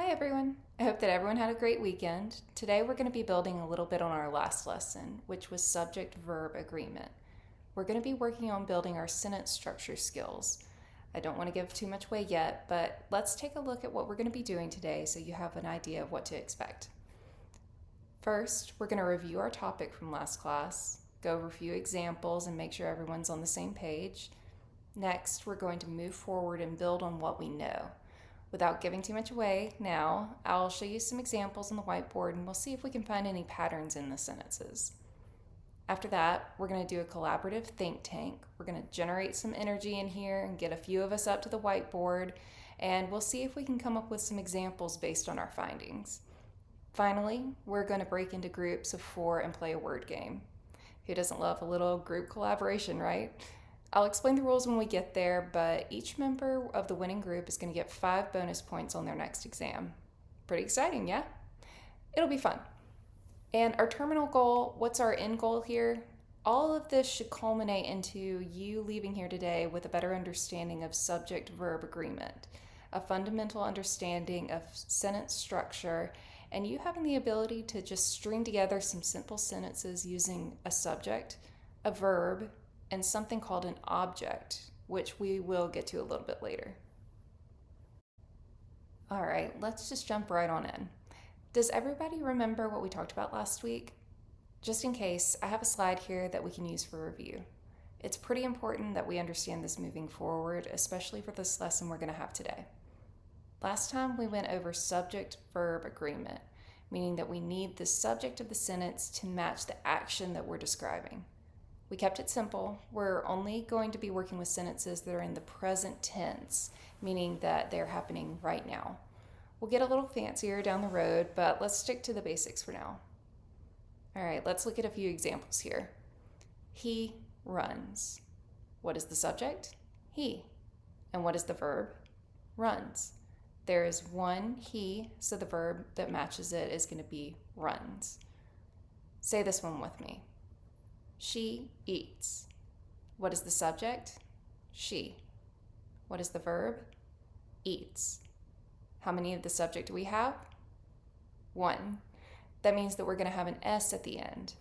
Hi everyone. I hope that everyone had a great weekend. Today we're going to be building a little bit on our last lesson, which was subject-verb agreement. We're going to be working on building our sentence structure skills. I don't want to give too much away yet, but let's take a look at what we're going to be doing today so you have an idea of what to expect. First, we're going to review our topic from last class, go over a few examples and make sure everyone's on the same page. Next, we're going to move forward and build on what we know. Without giving too much away now, I'll show you some examples on the whiteboard and we'll see if we can find any patterns in the sentences. After that, we're going to do a collaborative think tank. We're going to generate some energy in here and get a few of us up to the whiteboard, and we'll see if we can come up with some examples based on our findings. Finally, we're going to break into groups of 4 and play a word game. Who doesn't love a little group collaboration, right? I'll explain the rules when we get there, but each member of the winning group is going to get 5 bonus points on their next exam. Pretty exciting, yeah? It'll be fun. And our terminal goal, what's our end goal here? All of this should culminate into you leaving here today with a better understanding of subject-verb agreement, a fundamental understanding of sentence structure, and you having the ability to just string together some simple sentences using a subject, a verb, and something called an object, which we will get to a little bit later. All right, let's just jump right on in. Does everybody remember what we talked about last week? Just in case, I have a slide here that we can use for review. It's pretty important that we understand this moving forward, especially for this lesson we're going to have today. Last time we went over subject-verb agreement, meaning that we need the subject of the sentence to match the action that we're describing. We kept it simple. We're only going to be working with sentences that are in the present tense, meaning that they're happening right now. We'll get a little fancier down the road, but let's stick to the basics for now. All right, let's look at a few examples here. He runs. What is the subject? He. And what is the verb? Runs. There is one he, so the verb that matches it is going to be runs. Say this one with me. She eats. What is the subject? She. What is the verb? Eats. How many of the subject do we have? 1. That means that we're going to have an S at the end.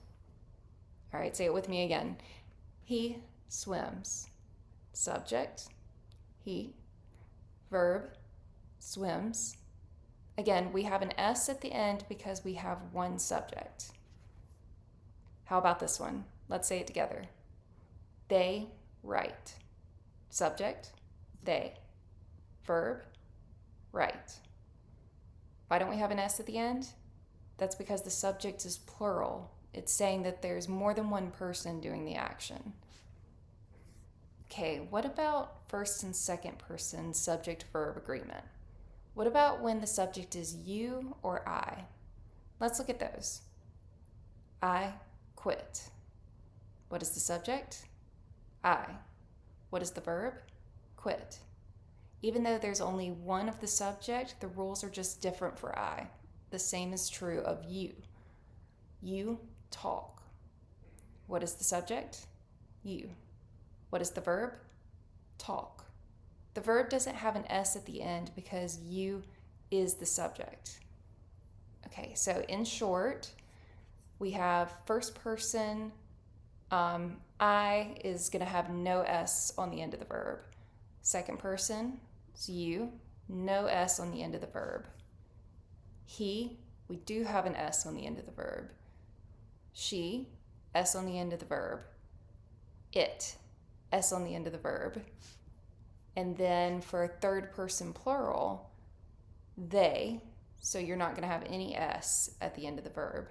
All right, say it with me again. He swims. Subject, he. Verb, swims. Again, we have an S at the end because we have one subject. How about this one? Let's say it together. They write. Subject, they. Verb, write. Why don't we have an S at the end? That's because the subject is plural. It's saying that there's more than one person doing the action. Okay, what about first and second person subject-verb agreement? What about when the subject is you or I? Let's look at those. I quit. What is the subject? I. What is the verb? Quit. Even though there's only one of the subject, the rules are just different for I. The same is true of you. You talk. What is the subject? You. What is the verb? Talk. The verb doesn't have an S at the end because you is the subject. Okay, so in short, we have first person, I is going to have no S on the end of the verb. Second person is you, no S on the end of the verb. He, we do have an S on the end of the verb. She, S on the end of the verb. It, S on the end of the verb. And then for third person plural, they, so you're not going to have any S at the end of the verb.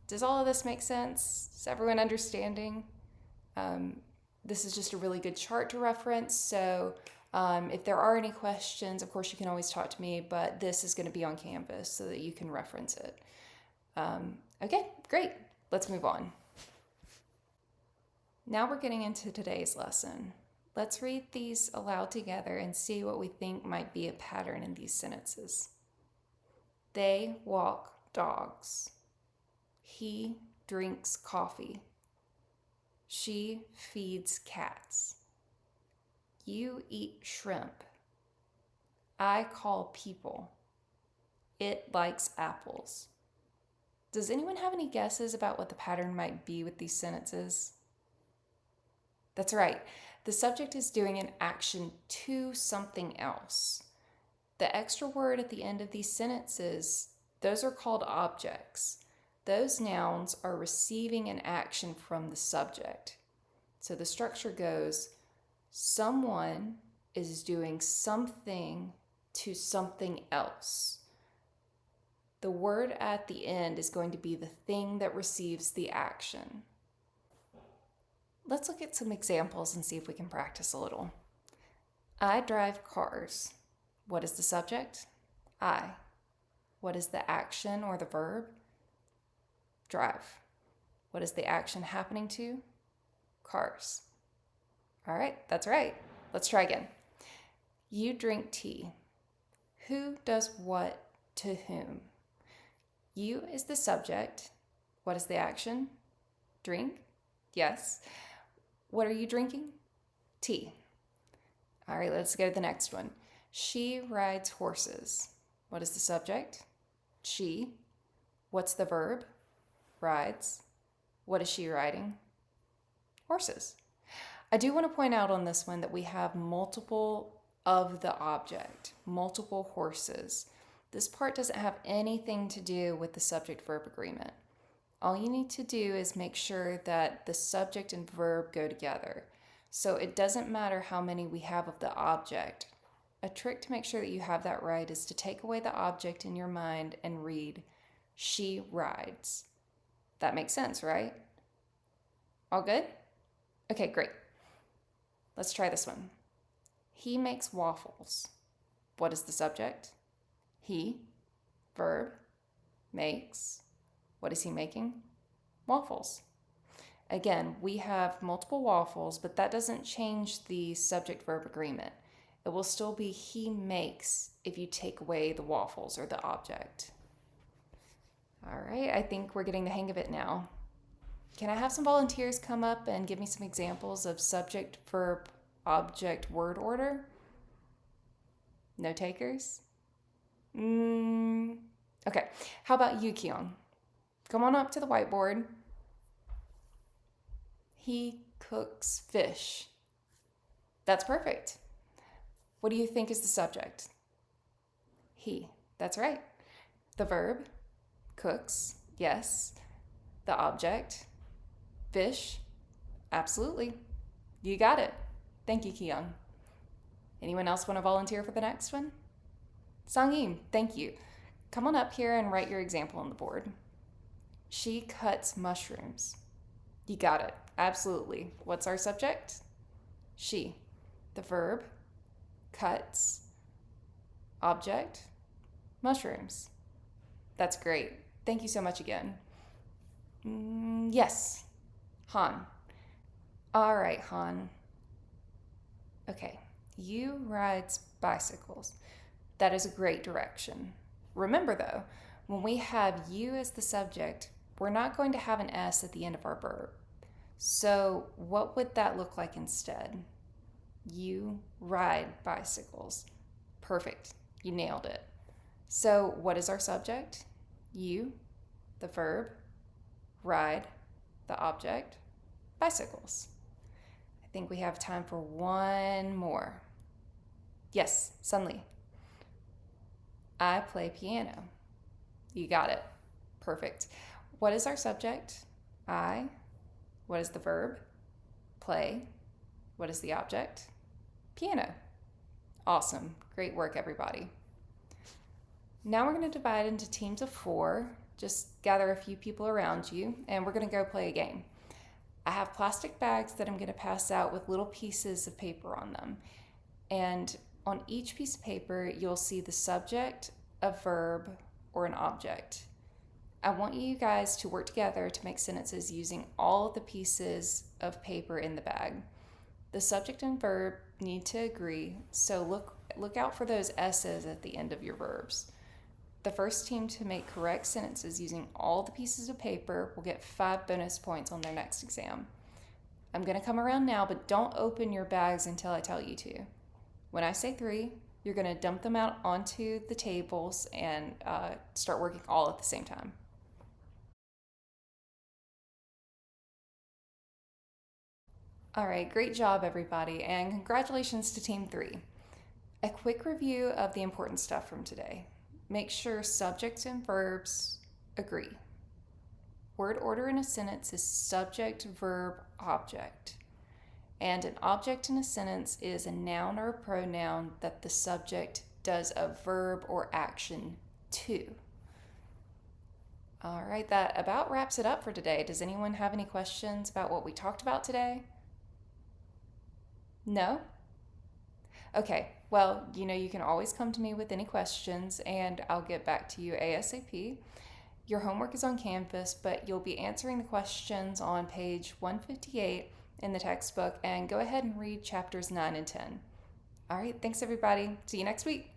Does all of this make sense? Is everyone understanding? This is just a really good chart to reference, so if there are any questions, of course you can always talk to me, but this is going to be on Canvas so that you can reference it. Okay, great. Let's move on. Now we're getting into today's lesson. Let's read these aloud together and see what we think might be a pattern in these sentences. They walk dogs. He drinks coffee. She feeds cats. You eat shrimp. I call people. It likes apples. Does anyone have any guesses about what the pattern might be with these sentences? That's right. The subject is doing an action to something else. The extra word at the end of these sentences, those are called objects. Those nouns are receiving an action from the subject. So the structure goes, someone is doing something to something else. The word at the end is going to be the thing that receives the action. Let's look at some examples and see if we can practice a little. I drive cars. What is the subject? I. What is the action or the verb? Drive. What is the action happening to? Cars. All right, that's right. Let's try again. You drink tea. Who does what to whom? You is the subject. What is the action? Drink. Yes. What are you drinking? Tea. All right, let's go to the next one. She rides horses. What is the subject? She. What's the verb? Rides. What is she riding? Horses. I do want to point out on this one that we have multiple of the object, multiple horses. This part doesn't have anything to do with the subject-verb agreement. All you need to do is make sure that the subject and verb go together. So it doesn't matter how many we have of the object. A trick to make sure that you have that right is to take away the object in your mind and read, she rides. That makes sense, right? All good? Okay, great. Let's try this one. He makes waffles. What is the subject? He, verb, makes. What is he making? Waffles. Again, we have multiple waffles, but that doesn't change the subject-verb agreement. It will still be he makes if you take away the waffles or the object. All right, I think we're getting the hang of it now. Can I have some volunteers come up and give me some examples of subject, verb, object, word order? No takers? Okay, how about you, Keon? Come on up to the whiteboard. He cooks fish. That's perfect. What do you think is the subject? He. That's right. The verb, cooks, yes. The object, fish, absolutely. You got it. Thank you, Keon. Anyone else want to volunteer for the next one? Sangim, thank you. Come on up here and write your example on the board. She cuts mushrooms. You got it. Absolutely. What's our subject? She. The verb, cuts, object, mushrooms. That's great. Thank you so much again. Yes. Han. All right, Han. Okay. You rides bicycles. That is a great direction. Remember though, when we have you as the subject, we're not going to have an S at the end of our verb. So what would that look like instead? You ride bicycles. Perfect. You nailed it. So what is our subject? You, the verb, ride, the object, bicycles. I think we have time for one more. Yes, Sunli. I play piano. You got it. Perfect. What is our subject? I. What is the verb? Play. What is the object? Piano. Awesome. Great work, everybody. Now we're going to divide into teams of 4. Just gather a few people around you, and we're going to go play a game. I have plastic bags that I'm going to pass out with little pieces of paper on them. And on each piece of paper, you'll see the subject, a verb, or an object. I want you guys to work together to make sentences using all of the pieces of paper in the bag. The subject and verb need to agree, so look out for those S's at the end of your verbs. The first team to make correct sentences using all the pieces of paper will get 5 bonus points on their next exam. I'm going to come around now, but don't open your bags until I tell you to. When I say 3, You're going to dump them out onto the tables and start working all at the same time. All right, great job, everybody, and congratulations to Team 3. A quick review of the important stuff from today. Make sure subjects and verbs agree. Word order in a sentence is subject, verb, object. And an object in a sentence is a noun or a pronoun that the subject does a verb or action to. All right, that about wraps it up for today. Does anyone have any questions about what we talked about today? No? Okay, well, you can always come to me with any questions and I'll get back to you ASAP. Your homework is on Canvas, but you'll be answering the questions on page 158 in the textbook, and go ahead and read chapters 9 and 10. All right, thanks everybody. See you next week.